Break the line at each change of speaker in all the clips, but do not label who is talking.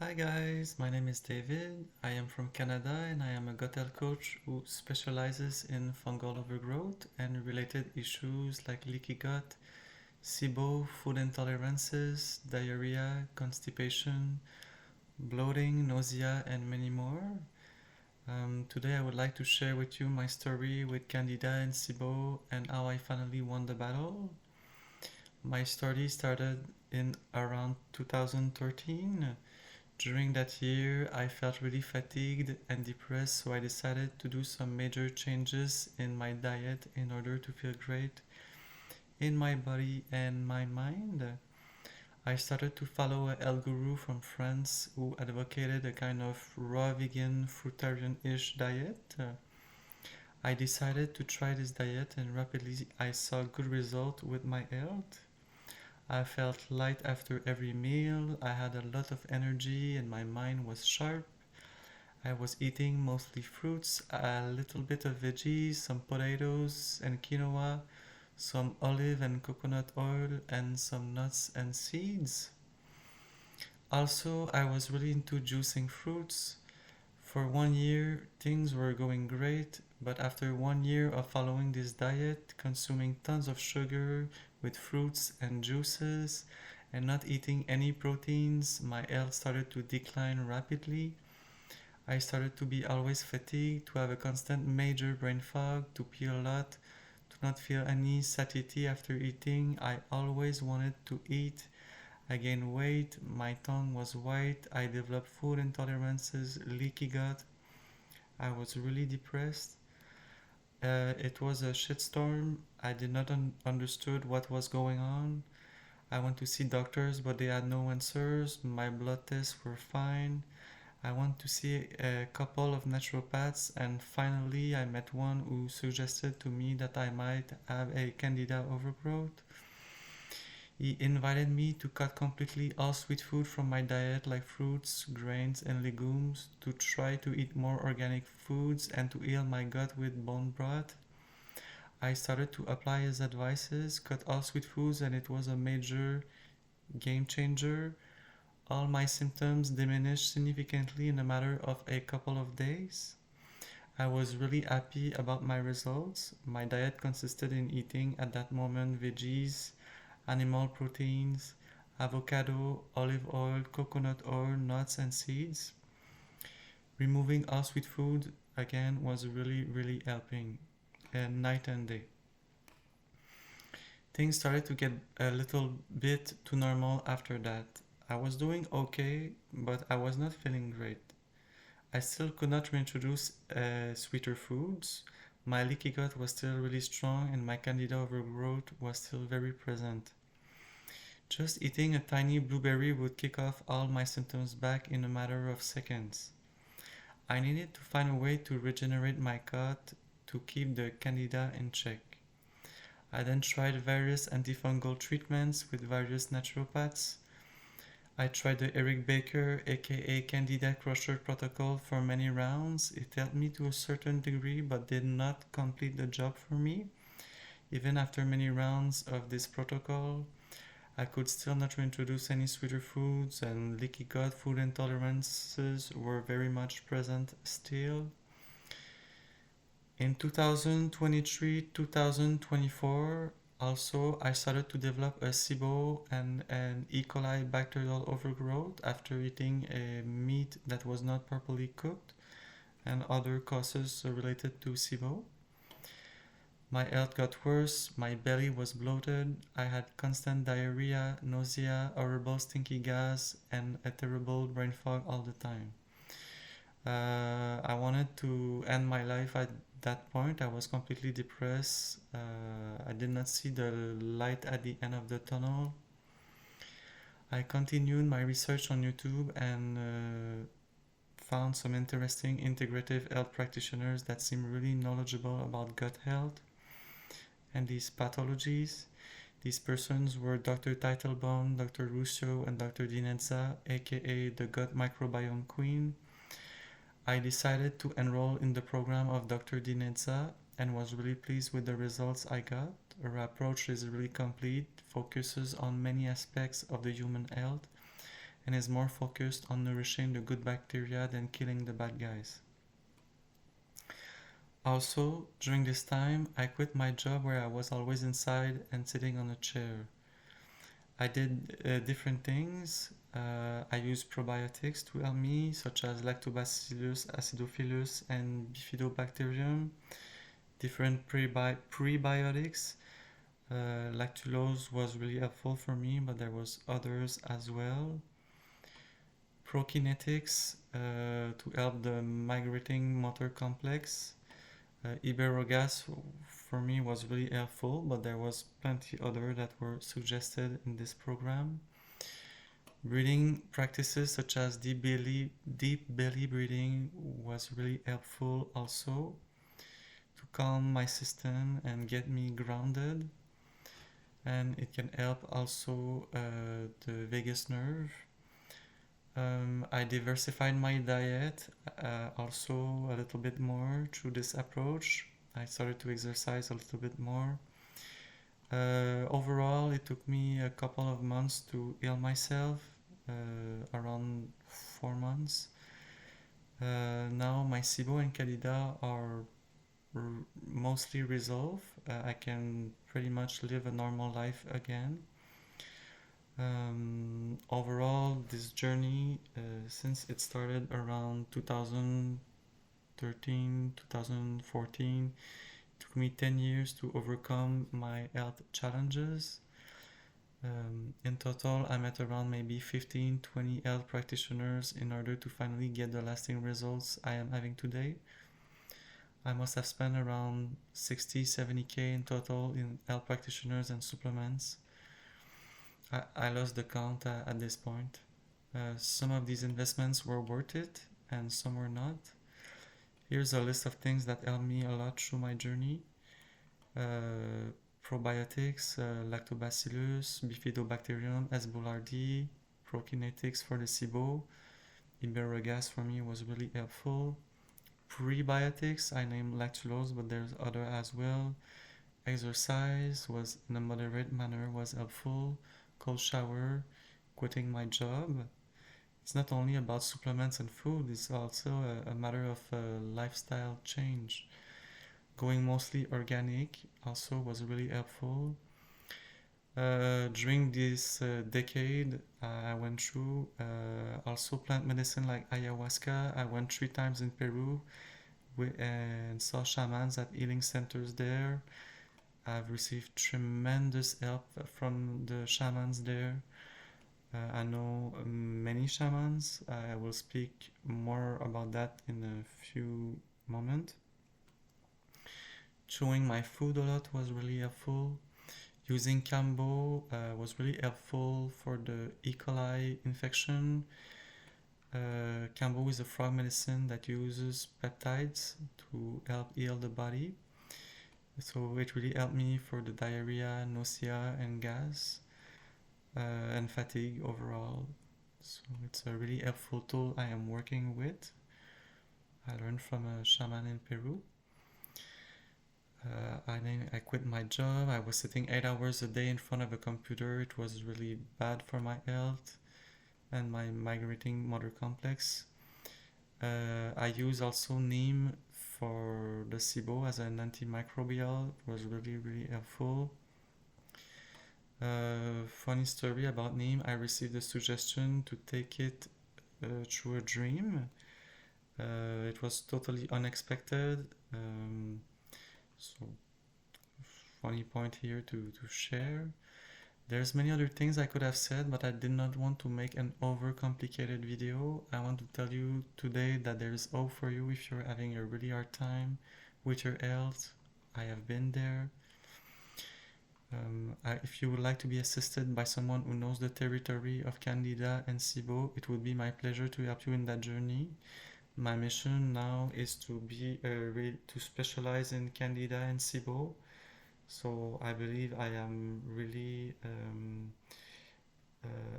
Hi guys, my name is David. I am from Canada and I am a gut health coach who specializes in fungal overgrowth and related issues like leaky gut, SIBO, food intolerances, diarrhea, constipation, bloating, nausea, and many more. Today I would like to share with you my story with Candida and SIBO and how I finally won the battle. My story started in around 2013. During that year, I felt really fatigued and depressed, so I decided to do some major changes in my diet in order to feel great in my body and my mind. I started to follow a health guru from France who advocated a kind of raw vegan, fruitarian-ish diet. I decided to try this diet and rapidly I saw good results with my health. I felt light after every meal, I had a lot of energy and my mind was sharp. I was eating mostly fruits, a little bit of veggies, some potatoes and quinoa, some olive and coconut oil, and some nuts and seeds. Also, I was really into juicing fruits. For 1 year, things were going great, but after 1 year of following this diet, consuming tons of sugar with fruits and juices, and not eating any proteins, my health started to decline rapidly. I started to be always fatigued, to have a constant major brain fog, to pee a lot, to not feel any satiety after eating. I always wanted to eat. I gained weight, my tongue was white, I developed food intolerances, leaky gut. I was really depressed. It was a shitstorm. I did not understood what was going on. I went to see doctors, but they had no answers. My blood tests were fine. I went to see a couple of naturopaths, and finally I met one who suggested to me that I might have a candida overgrowth. He invited me to cut completely all sweet food from my diet, like fruits, grains, and legumes, to try to eat more organic foods and to heal my gut with bone broth. I started to apply his advices, cut all sweet foods, and it was a major game changer. All my symptoms diminished significantly in a matter of a couple of days. I was really happy about my results. My diet consisted in eating at that moment veggies, animal proteins, avocado, olive oil, coconut oil, nuts, and seeds. Removing all sweet food again was really helping, night and day. Things started to get a little bit too normal after that. I was doing okay, but I was not feeling great. I still could not reintroduce sweeter foods. My leaky gut was still really strong and my candida overgrowth was still very present. Just eating a tiny blueberry would kick off all my symptoms back in a matter of seconds. I needed to find a way to regenerate my gut to keep the candida in check. I then tried various antifungal treatments with various naturopaths. I tried the Eric Baker aka Candida Crusher protocol for many rounds. It helped me to a certain degree but did not complete the job for me. Even after many rounds of this protocol, I could still not reintroduce any sweeter foods and leaky gut food intolerances were very much present still. In 2023-2024, also I started to develop a SIBO and an E. coli bacterial overgrowth after eating a meat that was not properly cooked and other causes related to SIBO. My health got worse, my belly was bloated, I had constant diarrhea, nausea, horrible stinky gas, and a terrible brain fog all the time. I wanted to end my life at that point. I was completely depressed. I did not see the light at the end of the tunnel. I continued my research on YouTube and found some interesting integrative health practitioners that seem really knowledgeable about gut health and these pathologies. These persons were Dr. Teitelbaum, Dr. Ruscio, and Dr. Dinezza, aka the Gut Microbiome Queen. I decided to enroll in the program of Dr. Dinezza and was really pleased with the results I got. Her approach is really complete, focuses on many aspects of the human health, and is more focused on nourishing the good bacteria than killing the bad guys. Also, during this time, I quit my job where I was always inside and sitting on a chair. I did different things. I used probiotics to help me, such as Lactobacillus acidophilus and Bifidobacterium, different prebiotics. Lactulose was really helpful for me, but there was others as well. Prokinetics to help the migrating motor complex. Iberogas for me was really helpful, but there was plenty other that were suggested in this program. Breathing practices such as deep belly breathing was really helpful also to calm my system and get me grounded. And it can help also the vagus nerve. I diversified my diet also a little bit more through this approach. I started to exercise a little bit more. Overall, it took me a couple of months to heal myself, around 4 months. Now my SIBO and CANDIDA are mostly resolved. I can pretty much live a normal life again. Overall, this journey, since it started around 2013, 2014, took me 10 years to overcome my health challenges. In total, I met around maybe 15-20 health practitioners in order to finally get the lasting results I am having today. I must have spent around 60-70K in total in health practitioners and supplements. I lost the count at this point. Some of these investments were worth it and some were not. Here's a list of things that helped me a lot through my journey. Probiotics, Lactobacillus, Bifidobacterium, S. boulardii, Prokinetics for the SIBO. Iberogas for me was really helpful. Prebiotics, I named lactulose, but there's other as well. Exercise was in a moderate manner was helpful. Cold shower, quitting my job. It's not only about supplements and food, it's also a matter of lifestyle change. Going mostly organic also was really helpful. During this decade, I went through also plant medicine like ayahuasca. I went 3 times in Peru and saw shamans at healing centers there. I've received tremendous help from the shamans there. I know many shamans. I will speak more about that in a few moments. Chewing my food a lot was really helpful. Using Cambo was really helpful for the E. coli infection. Cambo is a frog medicine that uses peptides to help heal the body. So it really helped me for the diarrhea, nausea, and gas, and fatigue overall. So it's a really helpful tool I am working with. I learned from a shaman in Peru. I quit my job. I was sitting 8 hours a day in front of a computer. It was really bad for my health and my migrating motor complex. I use also neem for the SIBO as an antimicrobial. It was really helpful. Funny story about neem, I received a suggestion to take it through a dream. It was totally unexpected. So funny point here to share. There's many other things I could have said, but I did not want to make an overcomplicated video. I want to tell you today that there is hope for you if you're having a really hard time with your health. I have been there. If you would like to be assisted by someone who knows the territory of Candida and SIBO, it would be my pleasure to help you in that journey. My mission now is to specialize in Candida and SIBO. So I believe I am really,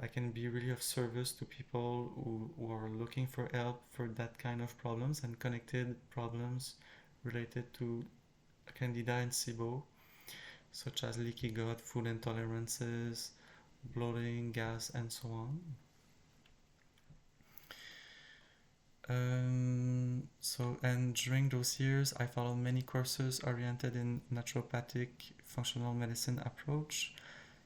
I can be really of service to people who are looking for help for that kind of problems and connected problems related to Candida and SIBO, such as leaky gut, food intolerances, bloating, gas, and so on. And during those years, I followed many courses oriented in naturopathic functional medicine approach.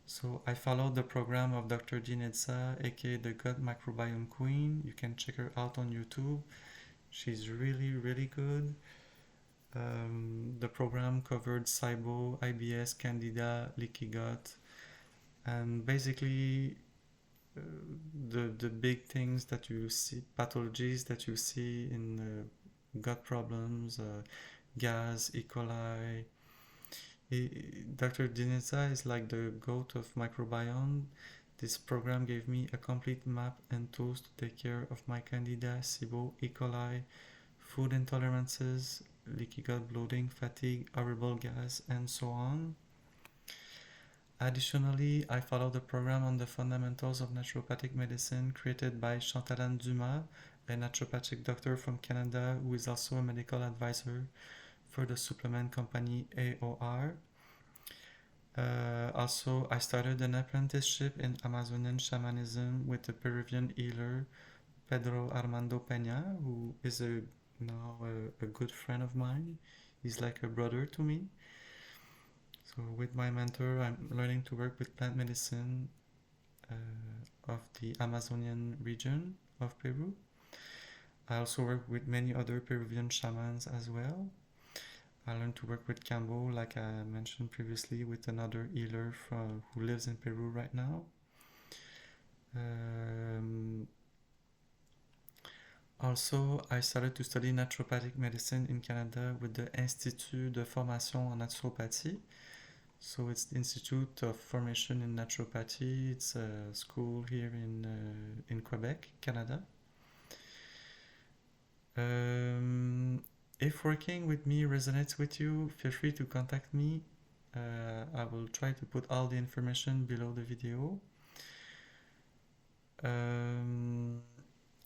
So I followed the program of Dr. Dinitza, aka the Gut Microbiome Queen. You can check her out on YouTube. She's really, really good. The program covered SIBO, IBS, CANDIDA, leaky gut, and basically the big things that you see, pathologies that you see in gut problems, gas, E. coli. Dr. Dinitza is like the goat of microbiome. This program gave me a complete map and tools to take care of my candida, SIBO, E. coli, food intolerances, leaky gut, bloating, fatigue, horrible gas, and so on. Additionally, I follow the program on the fundamentals of naturopathic medicine created by Chantal Dumas, a naturopathic doctor from Canada who is also a medical advisor for the supplement company AOR. Also, I started an apprenticeship in Amazonian shamanism with the Peruvian healer Pedro Armando Peña, who is now a good friend of mine. He's like a brother to me. So with my mentor, I'm learning to work with plant medicine of the Amazonian region of Peru. I also work with many other Peruvian shamans as well. I learned to work with Cambo, like I mentioned previously, with another healer who lives in Peru right now. Also, I started to study naturopathic medicine in Canada with the Institut de Formation en Naturopathie. So it's the Institute of Formation in Naturopathy. It's a school here in Quebec, Canada. If working with me resonates with you, feel free to contact me. I will try to put all the information below the video.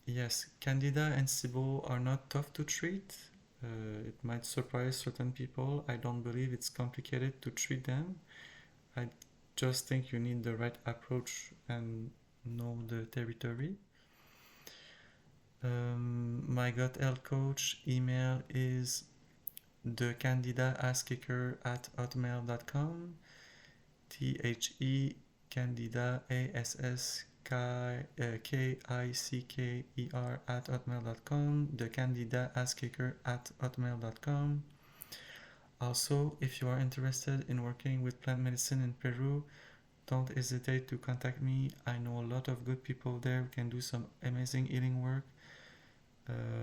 Yes, Candida and SIBO are not tough to treat. It might surprise certain people. I don't believe it's complicated to treat them. I just think you need the right approach and know the territory. My gut health coach email is thecandidaaskkicker@hotmail.com. Candida KICKER@hotmail.com. thecandidaaskkicker@hotmail.com. Also, if you are interested in working with plant medicine in Peru, don't hesitate to contact me. I know a lot of good people there who can do some amazing healing work.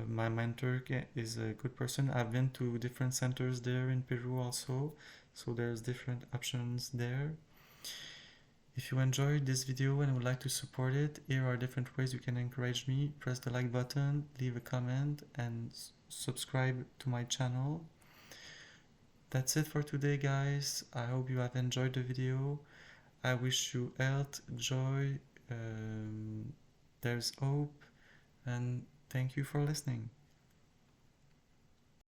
My mentor is a good person. I've been to different centers there in Peru also, so there's different options there. If you enjoyed this video and would like to support it, here are different ways you can encourage me. Press the like button, leave a comment, and subscribe to my channel. That's it for today, guys. I hope you have enjoyed the video. I wish you health, joy, there's hope, and thank you for listening.